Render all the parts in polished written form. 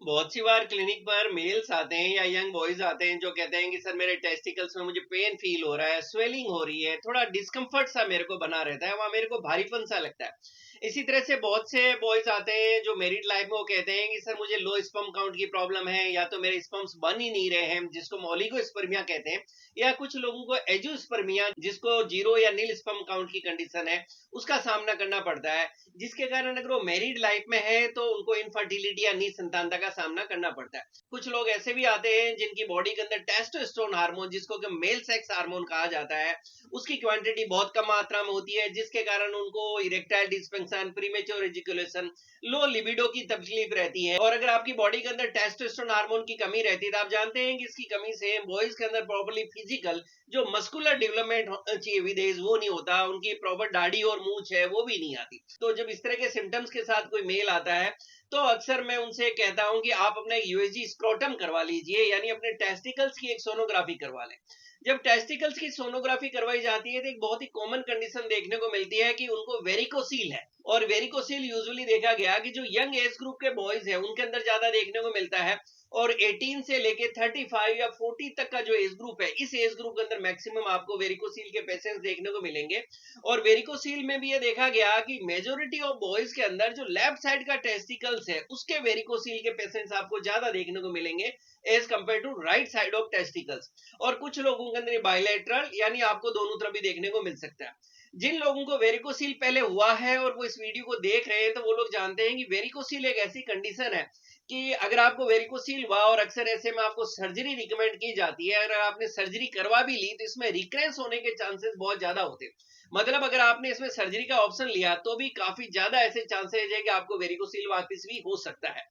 बहुत सी बार क्लिनिक पर मेल्स आते हैं या यंग बॉयज आते हैं जो कहते हैं कि सर मेरे टेस्टिकल्स में मुझे पेन फील हो रहा है, स्वेलिंग हो रही है, थोड़ा डिस्कम्फर्ट सा मेरे को बना रहता है, वहां मेरे को भारीपन सा लगता है। इसी तरह से बहुत से बॉयज आते हैं जो मैरिड लाइफ में वो कहते हैं कि सर मुझे लो स्पर्म काउंट की प्रॉब्लम है, या तो मेरे स्पर्म्स बन ही नहीं रहे हैं जिसको हम ओलिगोस्पर्मिया कहते हैं, या कुछ लोगों को एजोस्पर्मिया जिसको जीरो या नील स्पर्म काउंट की कंडीशन है, उसका सामना करना पड़ता है। जिसके कारण अगर वो मैरिड लाइफ में है तो उनको इनफर्टिलिटी या निसंतानता का सामना करना पड़ता है। कुछ लोग ऐसे भी आते हैं जिनकी बॉडी के अंदर टेस्टोस्टेरोन हार्मोन, जिसको कि मेल सेक्स हार्मोन कहा जाता है, उसकी क्वांटिटी बहुत कम मात्रा में होती है, जिसके कारण उनको erectile dysfunction, premature education, low libido की तकलीफ रहती है। और अगर आपकी बॉडी के अंदर टेस्टोस्टेरोन हार्मोन की कमी रहती है तो आप जानते हैं कि इसकी कमी से बॉयज के अंदर प्रॉपर्ली फिजिकल जो मस्कुलर डेवलपमेंट चाहिए विद एज वो नहीं होता, उनकी प्रॉपर दाढ़ी और मूंछ है वो भी नहीं आती। तो जब इस तरह के सिम्टम्स के साथ कोई मेल आता है तो अक्सर मैं उनसे कहता हूं कि आप अपना यूएसजी स्क्रोटम करवा लीजिए, यानी अपने टेस्टिकल्स की एक सोनोग्राफी करवा लें। जब टेस्टिकल्स की सोनोग्राफी करवाई जाती है तो एक बहुत ही कॉमन कंडीशन देखने को मिलती है कि उनको वेरिकोसील है। और वेरिकोसील यूजुअली देखा गया कि जो यंग एज ग्रुप के बॉयज हैं उनके अंदर ज्यादा देखने को मिलता है, और 18 से लेके 35 या 40 तक का जो एज ग्रुप है, इस एज ग्रुप के अंदर मैक्सिमम आपको वेरिकोसील के पेशेंट्स देखने को मिलेंगे। और वेरिकोसील में भी ये देखा गया कि मेजोरिटी ऑफ बॉयज के अंदर जो लेफ्ट साइड का टेस्टिकल्स है उसके वेरिकोसील के पेशेंट्स आपको ज्यादा देखने को मिलेंगे as compared to right side of testicles. और कुछ लोगों के अंदर बायलैटरल यानी आपको दोनों तरफ भी देखने को मिल सकता है। जिन लोगों को वेरिकोसील पहले हुआ है और वो इस वीडियो को देख रहे हैं तो वो लोग जानते हैं कि वेरिकोसील एक ऐसी कंडीशन है कि अगर आपको वेरिकोसील हुआ और अक्सर ऐसे में आपको सर्जरी रिकमेंड की जाती है, अगर आपने सर्जरी करवा भी ली तो इसमें रिकरेंस होने के चांसेस बहुत ज्यादा होते हैं। मतलब अगर आपने इसमें सर्जरी का ऑप्शन लिया तो भी काफी ज्यादा ऐसे चांसेस है कि आपको वेरिकोसील वापस भी हो सकता है।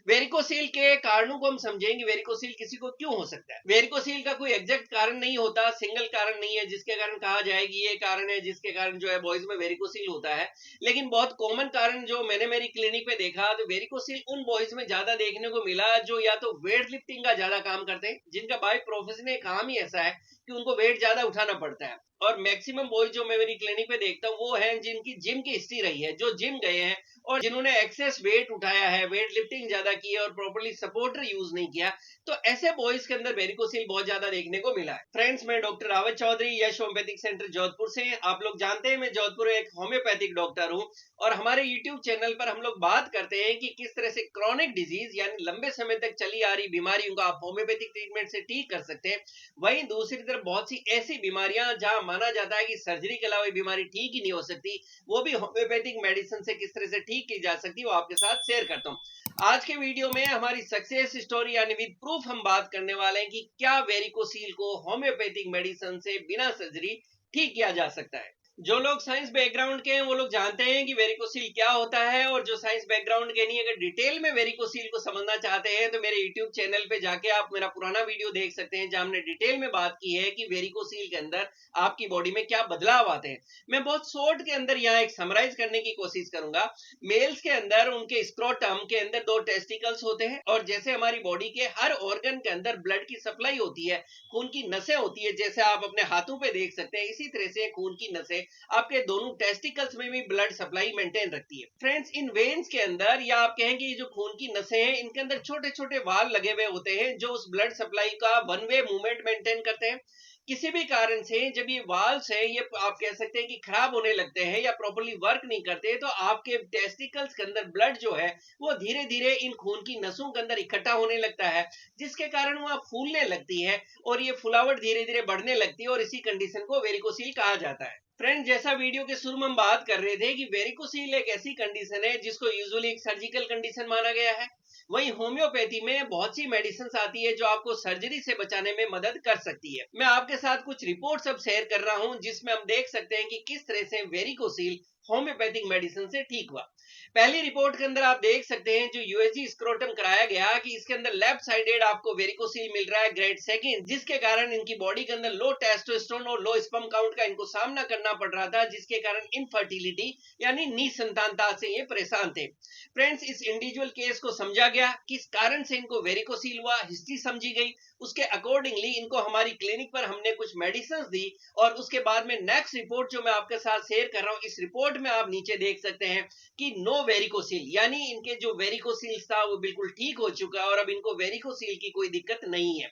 वेरिकोसील के कारणों को हम समझेंगे, वेरिकोसील किसी को क्यों हो सकता है। वेरिकोसील का कोई एग्जैक्ट कारण नहीं होता, सिंगल कारण नहीं है जिसके कारण कहा जाए कि ये कारण है जिसके कारण जो है बॉयज में वेरिकोसील होता है। लेकिन बहुत कॉमन कारण जो मैंने मेरी क्लिनिक पे देखा तो वेरिकोसील उन बॉयज में ज्यादा देखने को मिला जो या तो वेट लिफ्टिंग का ज्यादा काम करते हैं, जिनका बाय प्रोफेशन काम ही ऐसा है कि उनको वेट ज्यादा उठाना पड़ता है। और मैक्सिमम बॉयज जो मैं मेरी क्लिनिक पे देखता हूँ वो हैं जिनकी जिम की हिस्ट्री रही है, जो जिम गए हैं और जिन्होंने एक्सेस वेट उठाया है, वेट लिफ्टिंग ज्यादा की है और प्रॉपर्ली सपोर्टर यूज नहीं किया, तो ऐसे बॉयज के अंदर वेरिकोसील बहुत ज्यादा देखने को मिला है। फ्रेंड्स, मैं डॉक्टर रावत चौधरी, यश होम्योपैथिक सेंटर जोधपुर से। आप लोग जानते हैं मैं जोधपुर एक होम्योपैथिक डॉक्टर हूँ, और हमारे यूट्यूब चैनल पर हम लोग बात करते हैं कि किस तरह से क्रॉनिक डिजीज यानी लंबे समय तक चली आ रही बीमारियों को आप होम्योपैथिक ट्रीटमेंट से ठीक कर सकते हैं। वहीं दूसरी तरफ बहुत सी ऐसी बीमारियां जहां माना जाता है कि सर्जरी के अलावा बीमारी ठीक ही नहीं हो सकती, वो भी होम्योपैथिक मेडिसिन से किस तरह से ठीक की जा सकती है वो आपके साथ शेयर करता हूं। आज के वीडियो में हमारी सक्सेस स्टोरी यानी विद प्रूफ हम बात करने वाले हैं कि क्या वेरिकोसील को होम्योपैथिक मेडिसिन से बिना सर्जरी ठीक किया जा सकता है। जो लोग साइंस बैकग्राउंड के हैं वो लोग जानते हैं कि वेरिकोसील क्या होता है, और जो साइंस बैकग्राउंड के नहीं, अगर डिटेल में वेरिकोसील को समझना चाहते हैं तो मेरे यूट्यूब चैनल पे जाके आप मेरा पुराना वीडियो देख सकते हैं जहां हमने डिटेल में बात की है कि वेरिकोसील के अंदर आपकी बॉडी में क्या बदलाव आते हैं। मैं बहुत शॉर्ट के अंदर यहाँ एक समराइज करने की कोशिश करूंगा। मेल्स के अंदर उनके स्क्रोटम के अंदर दो टेस्टिकल्स होते हैं, और जैसे हमारी बॉडी के हर ऑर्गन के अंदर ब्लड की सप्लाई होती है, खून की नसें होती है, जैसे आप अपने हाथों पे देख सकते हैं, इसी तरह से खून की नसें आपके दोनों टेस्टिकल्स में भी ब्लड सप्लाई मेंटेन रखती है। फ्रेंड्स, इन वेन्स के अंदर या आप कहें कि ये जो खून की नसें हैं इनके अंदर छोटे छोटे वाल लगे हुए होते हैं जो उस ब्लड सप्लाई का वन वे मूवमेंट मेंटेन करते हैं। किसी भी कारण से जब ये वाल्स है ये आप कह सकते हैं कि खराब होने लगते हैं या प्रॉपर्ली वर्क नहीं करते, तो आपके टेस्टिकल्स के अंदर ब्लड जो है वो धीरे धीरे इन खून की नसों के अंदर इकट्ठा होने लगता है, जिसके कारण वो फूलने लगती है और ये फुलावट धीरे धीरे बढ़ने लगती है, और इसी कंडीशन को वेरिकोसील कहा जाता है। फ्रेंड, जैसा वीडियो के शुरू में हम बात कर रहे थे कि वेरिकोसील एक ऐसी कंडीशन है जिसको यूजुअली एक सर्जिकल कंडीशन माना गया है। वहीं होम्योपैथी में बहुत सी मेडिसिन आती है जो आपको सर्जरी से बचाने में मदद कर सकती है। मैं आपके साथ कुछ रिपोर्ट्स अब शेयर कर रहा हूं जिसमें हम देख सकते हैं कि किस तरह से वेरिकोसील होम्योपैथिक मेडिसिन से ठीक हुआ। पहली रिपोर्ट के अंदर आप देख सकते हैं जो यूएसजी स्क्रोटम कराया गया कि इसके अंदर लेफ्ट साइडेड आपको वेरिकोसील मिल रहा है ग्रेड सेकंड, जिसके कारण इनकी बॉडी के अंदर लो टेस्टोस्टेरोन और लो स्पर्म काउंट का इनको सामना करना पड़ रहा था, जिसके कारण इनफर्टिलिटी यानी निसंतानता से ये परेशान थे। फ्रेंड्स, इस इंडिविजुअल केस को समझा गया किस कारण से इनको वेरिकोसील हुआ, हिस्ट्री समझी गई, उसके अकॉर्डिंगली इनको हमारी क्लिनिक पर हमने कुछ मेडिसिन दी, और उसके बाद में नेक्स्ट रिपोर्ट जो मैं आपके साथ शेयर कर रहा हूं, इस रिपोर्ट में आप नीचे देख सकते हैं कि नो नो वेरिकोसील, यानी इनके जो वेरिकोसील था वो बिल्कुल ठीक हो चुका है और अब इनको वेरिकोसील की कोई दिक्कत नहीं है।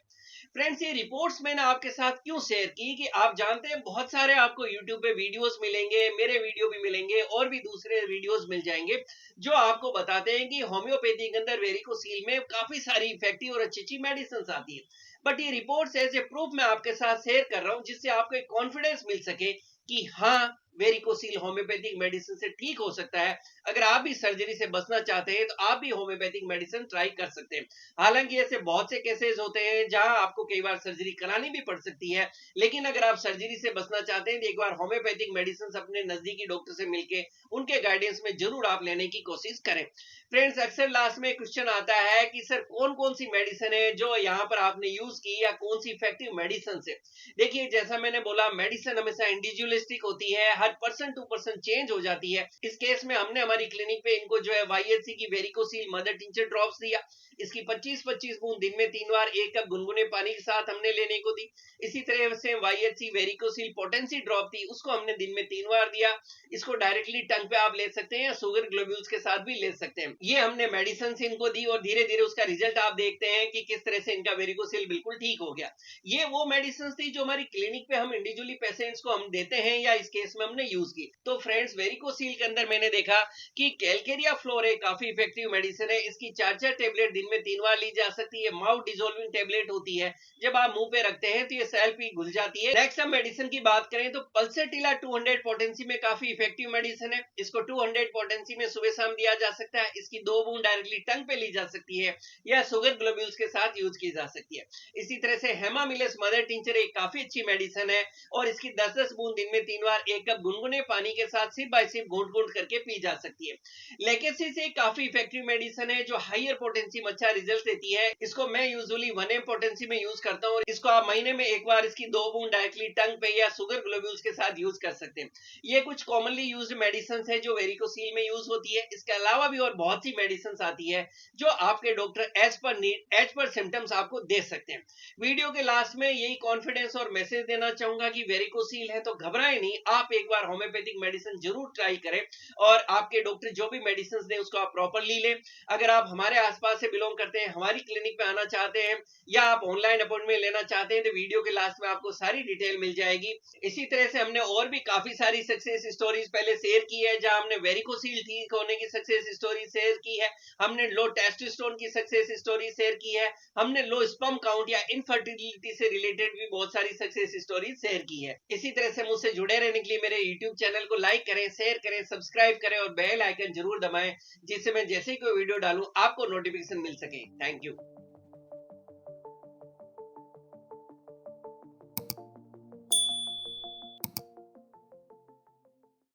फ्रेंड्स, ये रिपोर्ट्स मैंने आपके साथ क्यों शेयर की कि आप जानते हैं बहुत सारे आपको यूट्यूब पे वीडियोस मिलेंगे, मेरे वीडियो भी मिलेंगे और भी दूसरे वीडियोस मिल जाएंगे जो आपको बताते हैं कि होम्योपैथी के अंदर वेरिकोसील में काफी सारी इफेक्टिव और अच्छी अच्छी मेडिसिन आती है। बट ये रिपोर्ट्स एज ए प्रूफ मैं आपके साथ शेयर कर रहा हूं जिससे आपको एक कॉन्फिडेंस मिल सके कि हाँ, वेरिकोसील होम्योपैथिक मेडिसिन से ठीक हो सकता है। अगर आप भी सर्जरी से बचना चाहते हैं तो आप भी होम्योपैथिक मेडिसिन ट्राई कर सकते हैं। हालांकि ऐसे बहुत से केसेस होते हैं जहां आपको कई बार सर्जरी करानी भी पड़ सकती है, लेकिन अगर आप सर्जरी से बचना चाहते हैं तो एक बार होम्योपैथिक मेडिसिन अपने नजदीकी डॉक्टर से मिलकर उनके गाइडेंस में जरूर आप लेने की कोशिश करें। फ्रेंड्स, अक्सर लास्ट में क्वेश्चन आता है कि सर कौन कौन सी मेडिसिन है जो यहाँ पर आपने यूज की या कौन सी इफेक्टिव मेडिसिन है। देखिए, जैसा मैंने बोला, मेडिसिन हमेशा इंडिविजुअलिस्टिक होती है, हर पर्सन टू पर्सन चेंज हो जाती है। इस केस में हमने हमारी क्लिनिक पे इनको जो है YHC की वेरिकोसील मदर टिंचर ड्रॉप्स दिया। इसकी 25-25 बूंद दिन में 3 बार 1 कप गुनगुने पानी के साथ हमने लेने को दी। इसी तरह से YHC वेरिकोसील पोटेंसी ड्रॉप थी, उसको हमने दिन में 3 बार दिया। इसको डायरेक्टली टंग पे आप ले सकते हैं या शुगर ग्लोब्यूल्स के साथ भी ले सकते हैं। ये हमने मेडिसिन इनको दी और धीरे धीरे उसका रिजल्ट आप देखते हैं कि किस तरह से इनका वेरिकोसील बिल्कुल ठीक हो गया। ये वो मेडिसिन थी जो हमारी क्लिनिक पे हम इंडिविजुअली पेशेंट्स को हम देते हैं या इस केस में हमने यूज की। तो फ्रेंड्स, वेरिकोसील के अंदर मैंने देखा कि कैलकेरिया फ्लोरे काफी इफेक्टिव मेडिसिन है। इसकी 4-4 टेबलेट दिन में 3 बार ली जा सकती है। माउथ डिसॉल्विंग टेबलेट होती है, जब आप मुंह पे रखते हैं तो ये सेल पे घुल जाती है। नेक्स्ट हम मेडिसिन की बात करें तो पल्सेटिला 200 पोटेंसी में काफी इफेक्टिव मेडिसिन है। इसको 200 पोटेंसी में सुबह शाम दिया जा सकता है। इसकी 2 बूंद डायरेक्टली टंग पे ली जा सकती है या शुगर ग्लोब्यूल्स के साथ यूज की जा सकती है। इसी तरह से हेमामिलेस मदर टिंचर एक काफी अच्छी मेडिसिन है और इसकी 10-10 बूंद दिन में 3 बार 1 कप गुनगुने पानी के साथ सिप बाय सिप घूंट घूंट करके पी जा सकती है। लेकेसी से काफी इफेक्टिव मेडिसिन है जो हायर पोटेंसी में अच्छा रिजल्ट देती है। इसको मैं यूजुअली 1 पोटेंसी में यूज करता हूँ और इसको आप महीने में एक बार इसकी 2 बूंद डायरेक्टली टंग पे या शुगर ग्लोब्यूल्स के साथ यूज कर सकते हैं। ये कुछ कॉमनली यूज्ड मेडिसिन है जो वेरिकोसील में यूज होती है। इसके अलावा भी और बहुत सी मेडिसिन आती है जो आपके doctor as per need, as per symptoms आपको दे सकते हैं। वीडियो के लास्ट में यही कॉन्फिडेंस और मैसेज देना चाहूंगा कि वेरिकोसील है तो घबराए नहीं, आप एक बार होम्योपैथिक मेडिसिन जरूर ट्राई करें और आपके डॉक्टर जो भी मेडिसिन दें उसको आप प्रॉपरली लें। अगर आप हमारे आसपास से बिलोंग करते हैं, हमारी क्लिनिक पे आना चाहते हैं या आप ऑनलाइन अपॉइंटमेंट लेना चाहते हैं तो वीडियो के लास्ट में आपको सारी डिटेल मिल जाएगी। इसी तरह से हमने और भी काफी सारी सक्सेस स्टोरीज पहले शेयर की है जहां हमने वेरिकोसील ठीक होने की सक्सेस स्टोरी शेयर की है, हमने लो टेस्टोस्टेरोन की सक्सेस स्टोरी शेयर की है, हमने लो स्पर्म काउंट या इनफर्टिलिटी से रिलेटेड भी बहुत सारी सक्सेस स्टोरी शेयर की है। इसी तरह से मुझसे जुड़े रहने के लिए मेरे यूट्यूब चैनल को लाइक करें, शेयर करें, सब्सक्राइब करें और बेल आइकन जरूर दबाएं जिससे मैं जैसे ही कोई वीडियो डालूं आपको नोटिफिकेशन मिल सके। Thank you.